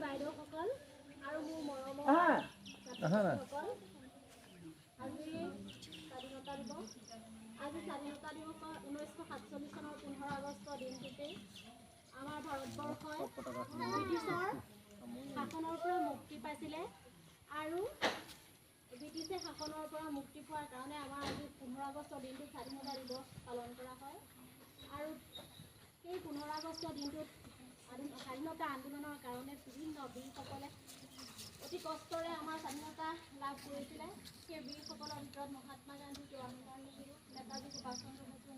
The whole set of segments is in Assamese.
বাইদেউসকল আৰু মোৰ মৰমৰ ছাত্ৰীসকল, আজি স্বাধীনতা দিৱস। আজি স্বাধীনতা দিৱসৰ 1947 চনৰ 15 আগষ্ট দিনটোতেই আমাৰ ভাৰতবৰ্ষই ব্ৰিটিছৰ শাসনৰ পৰা মুক্তি পাইছিলে আৰু ব্ৰিটিছে শাসনৰ পৰা মুক্তি পোৱাৰ কাৰণে আমাৰ আজি 15 আগষ্ট দিনটো স্বাধীনতা দিৱস পালন কৰা হয়। আৰু সেই 15 আগষ্ট দিনটোত স্বাধীনতা আন্দোলনৰ কাৰণে বিভিন্ন বীৰসকলে অতি কষ্টৰে আমাৰ স্বাধীনতা লাভ কৰিছিলে। সেই বীৰসকলৰ ভিতৰত মহাত্মা গান্ধী, জৱাহৰলাল নেহৰু, নেতাজী সুভাষ চন্দ্ৰ বসুৰ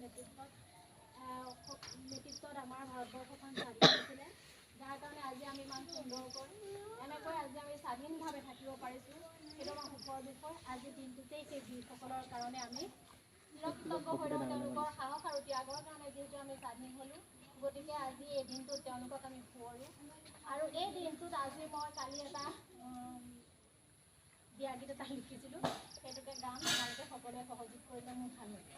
নেতৃত্বত আমাৰ ভাৰতবৰ্ষখন স্বাধীন হৈছিলে, যাৰ কাৰণে আজি আমি ইমান সুন্দৰকৈ এনেকৈ আজি আমি স্বাধীনভাৱে থাকিব পাৰিছোঁ। সেইটো আমাৰ সুখৰ বিষয়। আজিৰ দিনটোতেই সেই বীৰসকলৰ কাৰণে আমি চিৰকৃতজ্ঞ হৈ ৰওঁ। তেওঁলোকৰ সাহস আৰু ত্যাগৰ কাৰণে যিহেতু আমি স্বাধীন হ'লোঁ, গতিকে আজি এই দিনটোত তেওঁলোকক আমি সোঁৱৰোঁ। আৰু এই দিনটোত আজি মই কালি এটা বিয়া গীত এটা লিখিছিলোঁ, সেইটোকে গাম, আপোনালোকে সকলোৱে সহযোগ কৰিলে মোৰ ভাল লাগিব।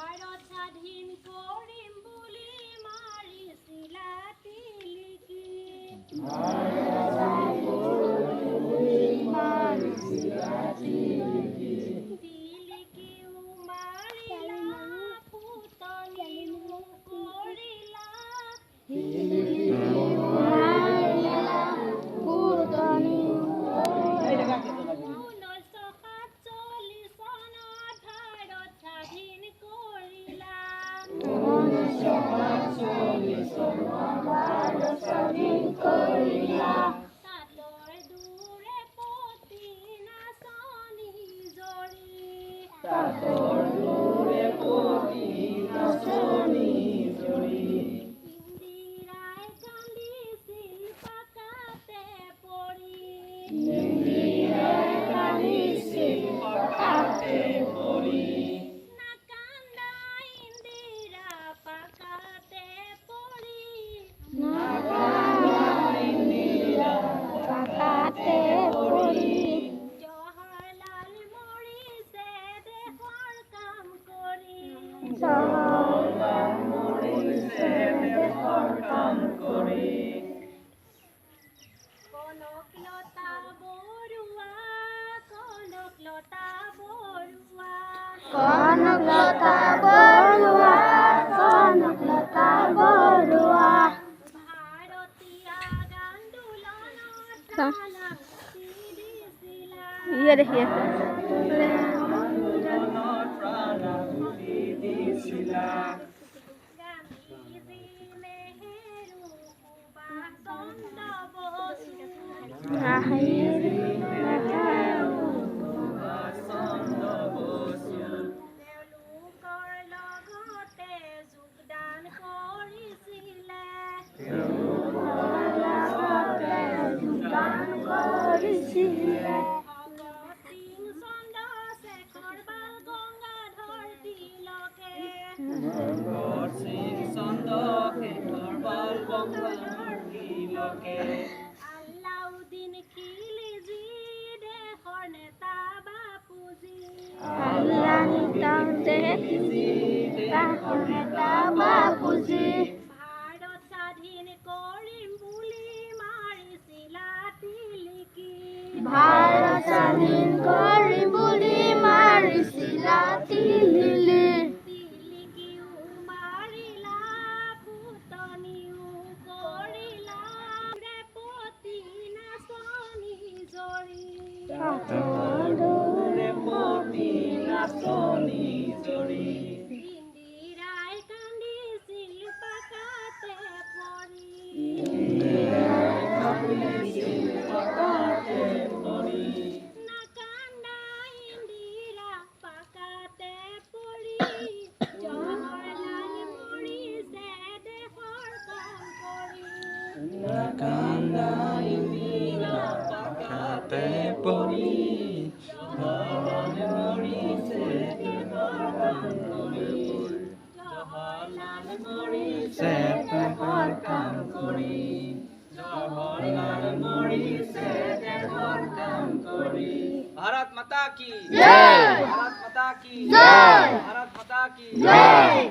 ভাৰত স্বাধীন কৰিম বুলি মাৰিছিলা তিলিকি, তিলিকিও মাৰিলা, ফুটনিও কৰিলা, 1947 চনত ভাৰত স্বাধীন কৰিলা, তাতৰ দূৰে পতি নাচনি জৰি, ইন্দিৰাই কান্দিছিল পাকাতে পৰি, নাকান্দা ইন্দিৰা পাকাতে পৰি, জৱাহৰলাল মৰিছে দেশৰ কাম কৰি, কনকলতা বৰুৱা, কনকলতা বৰুৱা, ভাৰতীয় আন্দোলনত প্ৰাণাহুতি দিছিলা, গান্ধীজী, নেহেৰু, সুভাষ চন্দ্ৰ বসু, তেওঁলোকৰ লগতে যোগদান কৰিছিলে, ভগত সিং, চন্দ্ৰশেখৰ, বাল গংগাধৰ তিলকে, আলাউদ্দিন খিলজী, দেশৰ নেতা বাপুজী, ভাৰত স্বাধীন কৰিম বুলি মাৰিছিলা তিলিকি, তিলিকিও মাৰিলা, ফুটনিও কৰিলা, ৰেপতি নাচনি জৰি, ইন্দিৰাই কান্দিছিল পাকাতে পৰি, নাকান্দা ইন্দিৰা পাকাতে পৰি, জৱাহৰলাল মৰিছে দেশৰ কাম কৰি, নাকান্দা ইন্দিৰা পাকাতে পৰি, জৱাহৰলাল মৰিছে দেশৰ কাম কৰি, জৱাহৰলাল মৰিছে দেশৰ কাম কৰি, জৱাহৰলাল মৰিছে भारत माता की जय। भारत माता की जय। भारत माता की जय।